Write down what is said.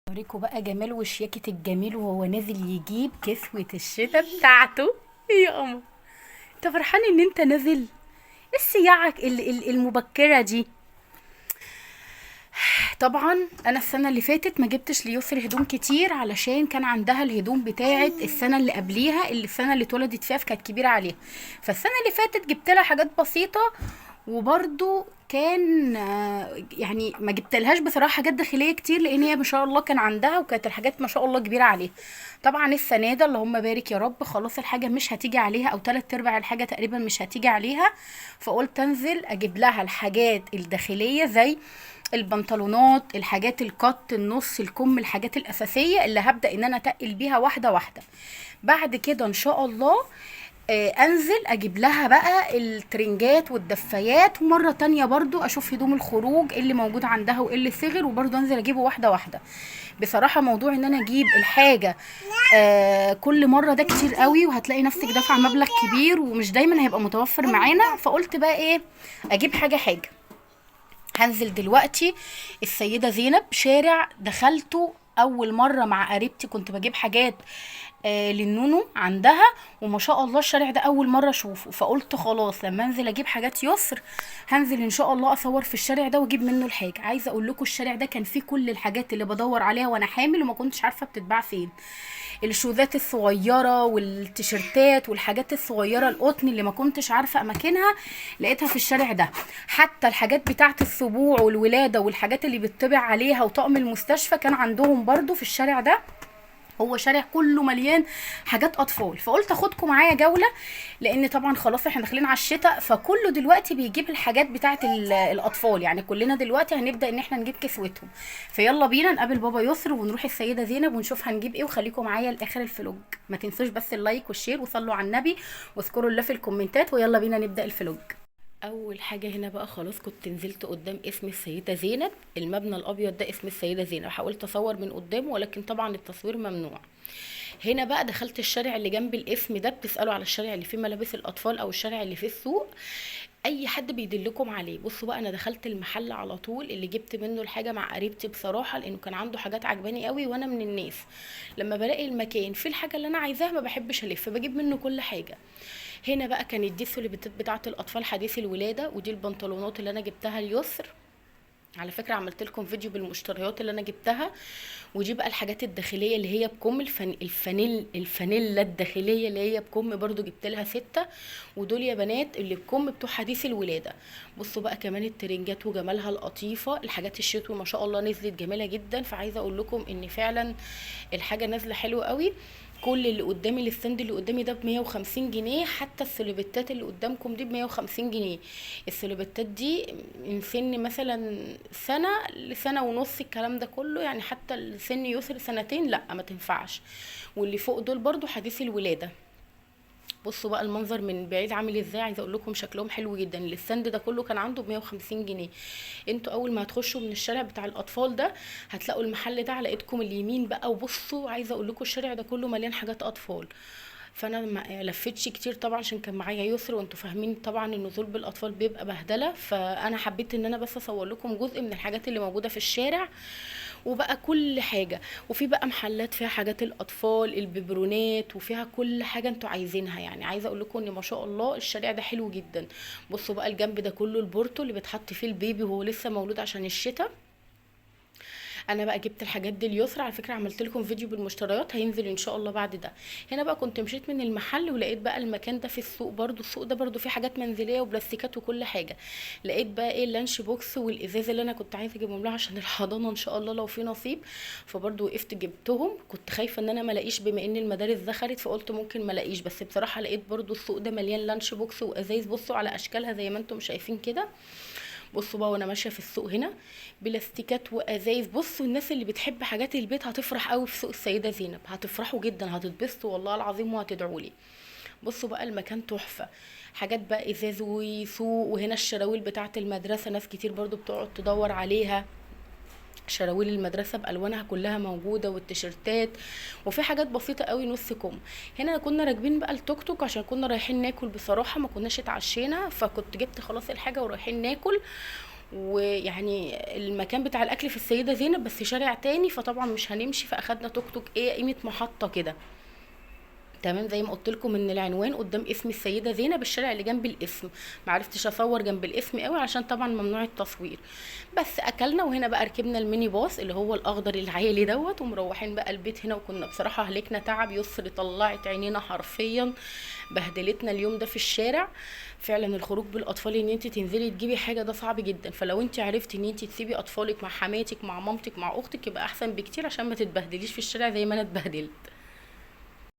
اوريكم بقى جمال وشياكة الجميل وهو نازل يجيب كسوة الشتا بتاعته. يا قمر، انت فرحان ان انت نازل؟ ايه السياعة المبكرة دي؟ طبعا انا السنة اللي فاتت ما جبتش ليسر هدوم كتير علشان كان عندها الهدوم بتاعت السنة اللي قبليها، اللي السنة اللي اتولدت فيها كانت كبيرة عليها. فالسنة اللي فاتت جبت لها حاجات بسيطة، وبرضو كان يعني ما جبتلهاش بصراحه حاجات داخليه كتير، لان هي ما شاء الله كان عندها وكانت الحاجات ما شاء الله كبيره عليها. طبعا السنه ده اللهم بارك يا رب خلاص الحاجه مش هتيجي عليها، او تلات ارباع الحاجه تقريبا مش هتيجي عليها. فقلت انزل اجيب لها الحاجات الداخليه زي البنطلونات، الحاجات القط، النص، الكم، الحاجات الاساسيه اللي هبدا ان انا اتقل بيها واحده واحده. بعد كده ان شاء الله انزل اجيب لها بقى الترنجات والدفايات، ومرة تانية برضو اشوف هدوم الخروج اللي موجود عندها وايه اللي صغر، وبرضو انزل اجيبه واحدة واحدة. بصراحة موضوع ان انا اجيب الحاجة كل مرة ده كتير قوي، وهتلاقي نفسك دافعة مبلغ كبير ومش دايما هيبقى متوفر معانا. فقلت بقى ايه، اجيب حاجة حاجة. هنزل دلوقتي السيدة زينب، شارع دخلته أول مرة مع قريبتي، كنت بجيب حاجات للنونو عندها، وما شاء الله الشارع ده أول مرة أشوفه. فقلت خلاص لما أنزل أجيب حاجات يسر، هنزل إن شاء الله أصور في الشارع ده وأجيب منه الحاجة. عايزة أقول لكم الشارع ده كان فيه كل الحاجات اللي بدور عليها وأنا حامل وما كنتش عارفة بتتباع فين. الشوزات الصغيرة والتيشيرتات والحاجات الصغيرة القطن اللي ما كنتش عارفة اماكنها، لقيتها في الشارع ده. حتى الحاجات بتاعة السبوع والولادة والحاجات اللي بيطبع عليها وطقم المستشفى كان عندهم برضو في الشارع ده. هو شارع كله مليان حاجات اطفال. فقلت اخدكم معايا جوله، لان طبعا خلاص احنا داخلين على الشتاء، فكله دلوقتي بيجيب الحاجات بتاعه الاطفال. يعني كلنا دلوقتي هنبدا ان احنا نجيب كسوتهم. فيلا بينا نقابل بابا يسر ونروح السيده زينب ونشوف هنجيب ايه، وخليكم معايا لاخر الفلوج. ما تنسوش بس اللايك والشير وصلوا على النبي واذكروا الله في الكومنتات، ويلا بينا نبدا الفلوج. اول حاجه هنا بقى خلاص كنت نزلت قدام اسم السيده زينب، المبنى الابيض ده اسم السيده زينب. حاولت اصور من قدامه ولكن طبعا التصوير ممنوع. هنا بقى دخلت الشارع اللي جنب الاسم ده، بتسالوا على الشارع اللي فيه ملابس الاطفال او الشارع اللي فيه السوق، اي حد بيدلكم عليه. بصوا بقى انا دخلت المحل على طول اللي جبت منه الحاجه مع قريبتي بصراحه، لانه كان عنده حاجات عجباني قوي، وانا من الناس لما بلاقي المكان فيه الحاجه اللي انا عايزاها ما بحبش الف، بجيب منه كل حاجه. هنا بقى كانت دي السليبتات بتاعه الاطفال حديث الولاده، ودي البنطلونات اللي انا جبتها اليسر. على فكرة عملت لكم فيديو بالمشتريات اللي انا جبتها. ودي بقى الحاجات الداخلية اللي هي بكم الفانيلا الداخلية اللي هي بكم، برضو جبت لها 6. ودول يا بنات اللي بكم بتوع حديث الولادة. بصوا بقى كمان الترنجات وجمالها القطيفة، الحاجات الشتوي ما شاء الله نزلت جميلة جدا. فعايزة اقول لكم ان فعلا الحاجة نازلة حلوة قوي. كل اللي قدامي الستاند اللي قدامي ده ب 150 جنيه، حتى السلوبيتات اللي قدامكم دي ب 150 جنيه. السلوبيتات دي من سن مثلا سنة لسنة ونص الكلام ده كله، يعني حتى السن يوصل سنتين لا ما تنفعش. واللي فوق دول برضو حديث الولادة. بصوا بقى المنظر من بعيد عامل ازاي، عايزه اقول لكم شكلهم حلو جدا. الستاند ده كله كان عنده ب 150 جنيه. انتوا اول ما هتخشوا من الشارع بتاع الاطفال ده هتلاقوا المحل ده على ايدكم اليمين بقى. وبصوا عايزه اقول لكم الشارع ده كله مليان حاجات اطفال. فانا ما لفتش كتير طبعا عشان كان معايا يسر، وانتوا فاهمين طبعا النزول بالاطفال بيبقى بهدله. فانا حبيت ان انا بس اصور لكم جزء من الحاجات اللي موجوده في الشارع. وبقى كل حاجه، وفي بقى محلات فيها حاجات الاطفال الببرونات، وفيها كل حاجه انتوا عايزينها. يعني عايزه اقول لكم ان ما شاء الله الشارع ده حلو جدا. بصوا بقى الجنب ده كله البورتو اللي بتحط فيه البيبي وهو لسه مولود عشان الشتاء. انا بقى جبت الحاجات دي اليسرى. على فكره عملت لكم فيديو بالمشتريات هينزل ان شاء الله بعد ده. هنا بقى كنت مشيت من المحل ولقيت بقى المكان ده في السوق برضو. السوق ده برضو فيه حاجات منزليه وبلاستيكات وكل حاجه. لقيت بقى ايه اللانش بوكس والازاز اللي انا كنت عايزه اجيبهم لها عشان الحضانه ان شاء الله لو في نصيب. فبرضو وقفت جبتهم. كنت خايفه ان انا ما الاقيش بما ان المدارس دخلت، فقلت ممكن ما الاقيش، بس بصراحه لقيت برضو السوق ده مليان لانش بوكس وازايز. بصوا على اشكالها زي ما انتم شايفين كده. بصوا بقى وانا ماشيه في السوق هنا بلاستيكات وازايز. بصوا الناس اللي بتحب حاجات البيت هتفرح قوي في سوق السيده زينب، هتفرحوا جدا هتتبسطوا والله العظيم وهتدعوا لي. بصوا بقى المكان تحفه. حاجات بقى ازاز وسوق. وهنا الشراويل بتاعه المدرسه ناس كتير برضو بتقعد تدور عليها. شراويل المدرسه بالوانها كلها موجوده، والتيشيرتات. وفي حاجات بسيطه قوي نص كم. هنا كنا راكبين بقى التوك توك عشان كنا رايحين ناكل، بصراحه ما كناش اتعشينا، فكنت جبت خلاص الحاجه ورايحين ناكل. ويعني المكان بتاع الاكل في السيده زينب بس شارع تاني، فطبعا مش هنمشي، فاخدنا توك توك ايه قيمه محطه كده. تمام، زي ما قلت لكم ان العنوان قدام اسم السيده زينب، الشارع اللي جنب الاسم. معرفتش اصور جنب الاسم قوي عشان طبعا ممنوع التصوير. بس اكلنا، وهنا بقى ركبنا الميني باص اللي هو الاخضر العالي دوت، ومروحين بقى البيت هنا. وكنا بصراحه هلكنا تعب، يسر طلعت عينينا حرفيا، بهدلتنا اليوم ده في الشارع. فعلا الخروج بالاطفال ان انت تنزلي تجيبي حاجه ده صعب جدا، فلو انت عرفتي ان انت تسيبي اطفالك مع حماتك مع مامتك مع اختك يبقى احسن بكتير، عشان ما تتبهدليش في الشارع زي ما انا اتبهدلت.